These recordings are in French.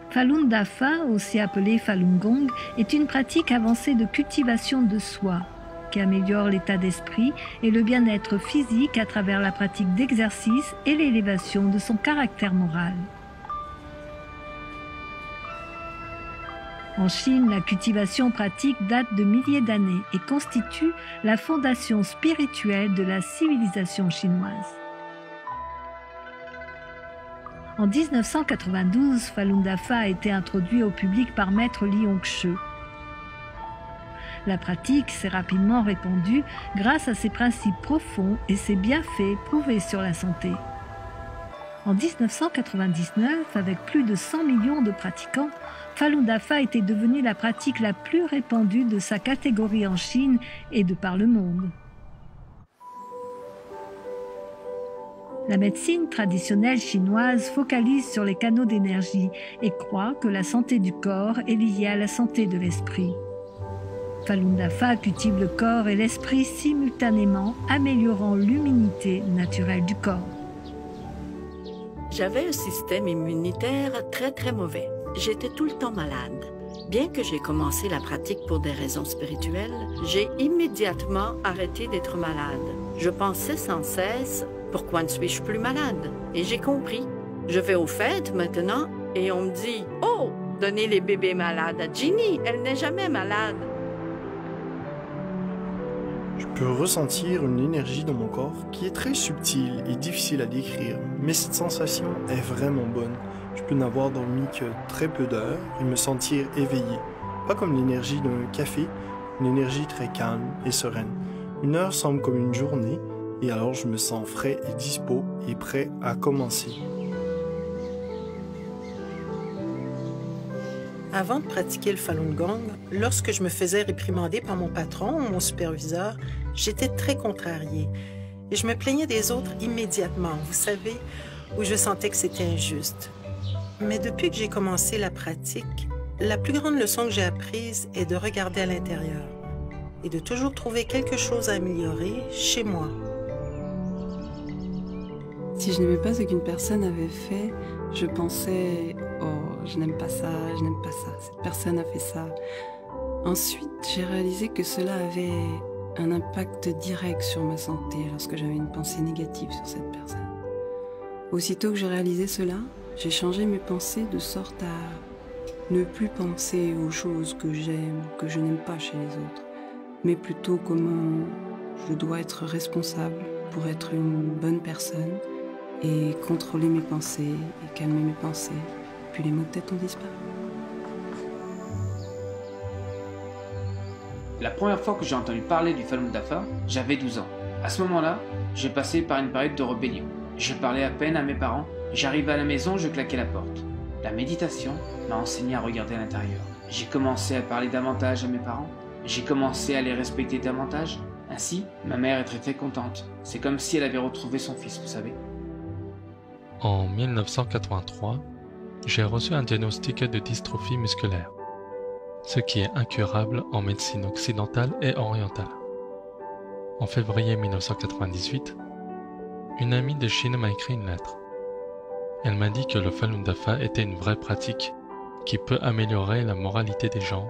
Falun Dafa, aussi appelé Falun Gong, est une pratique avancée de cultivation de soi, qui améliore l'état d'esprit et le bien-être physique à travers la pratique d'exercice et l'élévation de son caractère moral. En Chine, la cultivation pratique date de milliers d'années et constitue la fondation spirituelle de la civilisation chinoise. En 1992, Falun Dafa a été introduit au public par Maître Li Hongzhi. La pratique s'est rapidement répandue grâce à ses principes profonds et ses bienfaits prouvés sur la santé. En 1999, avec plus de 100 millions de pratiquants, Falun Dafa était devenue la pratique la plus répandue de sa catégorie en Chine et de par le monde. La médecine traditionnelle chinoise focalise sur les canaux d'énergie et croit que la santé du corps est liée à la santé de l'esprit. Falun Dafa cultive le corps et l'esprit simultanément, améliorant l'immunité naturelle du corps. J'avais un système immunitaire très mauvais. J'étais tout le temps malade. Bien que j'ai commencé la pratique pour des raisons spirituelles, j'ai immédiatement arrêté d'être malade. Je pensais sans cesse « Pourquoi ne suis-je plus malade ?» Et j'ai compris. Je vais aux fêtes maintenant et on me dit « Oh, donnez les bébés malades à Ginny, elle n'est jamais malade. » Je peux ressentir une énergie dans mon corps qui est très subtile et difficile à décrire, mais cette sensation est vraiment bonne. Je peux n'avoir dormi que très peu d'heures et me sentir éveillé. Pas comme l'énergie d'un café, une énergie très calme et sereine. Une heure semble comme une journée et alors je me sens frais et dispo et prêt à commencer. Avant de pratiquer le Falun Gong, lorsque je me faisais réprimander par mon patron ou mon superviseur, j'étais très contrariée. Et je me plaignais des autres immédiatement, vous savez, où je sentais que c'était injuste. Mais depuis que j'ai commencé la pratique, la plus grande leçon que j'ai apprise est de regarder à l'intérieur et de toujours trouver quelque chose à améliorer chez moi. Si je n'aimais pas ce qu'une personne avait fait, je pensais « Oh, je n'aime pas ça, cette personne a fait ça ». Ensuite, j'ai réalisé que cela avait un impact direct sur ma santé lorsque j'avais une pensée négative sur cette personne. Aussitôt que j'ai réalisé cela, j'ai changé mes pensées de sorte à ne plus penser aux choses que j'aime, que je n'aime pas chez les autres, mais plutôt comment je dois être responsable pour être une bonne personne et contrôler mes pensées et calmer mes pensées. Puis les maux de tête ont disparu. La première fois que j'ai entendu parler du Falun Dafa, j'avais 12 ans. À ce moment-là, j'ai passé par une période de rébellion. Je parlais à peine à mes parents. J'arrivais à la maison, je claquais la porte. La méditation m'a enseigné à regarder à l'intérieur. J'ai commencé à parler davantage à mes parents. J'ai commencé à les respecter davantage. Ainsi, ma mère est très contente. C'est comme si elle avait retrouvé son fils, vous savez. En 1983, j'ai reçu un diagnostic de dystrophie musculaire, ce qui est incurable en médecine occidentale et orientale. En février 1998, une amie de Chine m'a écrit une lettre. Elle m'a dit que le Falun Dafa était une vraie pratique qui peut améliorer la moralité des gens,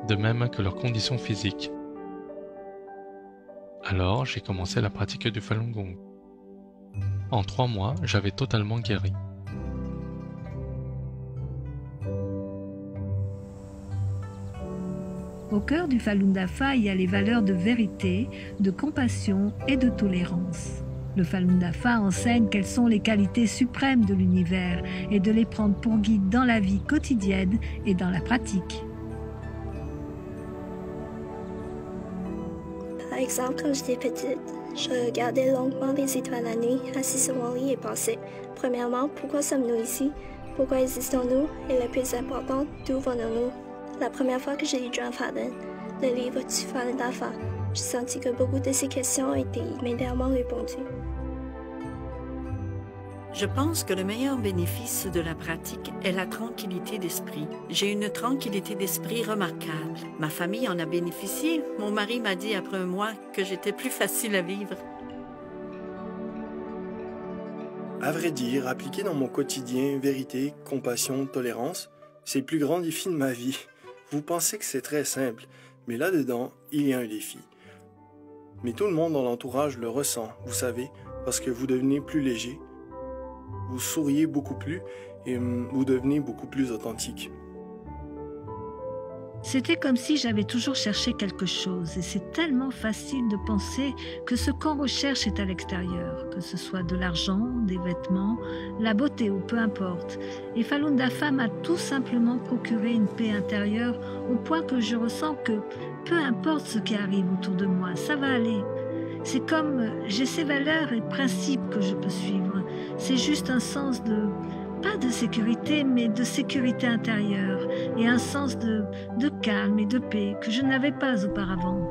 de même que leurs conditions physiques. Alors, j'ai commencé la pratique du Falun Gong. En 3 mois, j'avais totalement guéri. Au cœur du Falun Dafa, il y a les valeurs de vérité, de compassion et de tolérance. Le Falun Dafa enseigne quelles sont les qualités suprêmes de l'univers et de les prendre pour guide dans la vie quotidienne et dans la pratique. Par exemple, quand j'étais petite, je regardais longuement les étoiles la nuit, assis sur mon lit et pensais, premièrement, pourquoi sommes-nous ici? Pourquoi existons-nous? Et le plus important, d'où venons-nous? La première fois que j'ai lu John Falun, le livre du Falun Dafa, j'ai senti que beaucoup de ces questions ont été immédiatement répondues. Je pense que le meilleur bénéfice de la pratique est la tranquillité d'esprit. J'ai une tranquillité d'esprit remarquable. Ma famille en a bénéficié. Mon mari m'a dit après un mois que j'étais plus facile à vivre. À vrai dire, appliquer dans mon quotidien vérité, compassion, tolérance, C'est le plus grand défi de ma vie. Vous pensez que c'est très simple, mais là-dedans, il y a un défi. Mais tout le monde dans l'entourage le ressent, vous savez, parce que vous devenez plus léger, vous souriez beaucoup plus et vous devenez beaucoup plus authentique. C'était comme si j'avais toujours cherché quelque chose, et c'est tellement facile de penser que ce qu'on recherche est à l'extérieur, que ce soit de l'argent, des vêtements, la beauté ou peu importe. Et Falun Dafa m'a tout simplement procuré une paix intérieure au point que je ressens que peu importe ce qui arrive autour de moi, ça va aller. C'est comme j'ai ces valeurs et principes que je peux suivre. C'est juste un sens de... pas de sécurité, mais de sécurité intérieure et un sens de calme et de paix que je n'avais pas auparavant.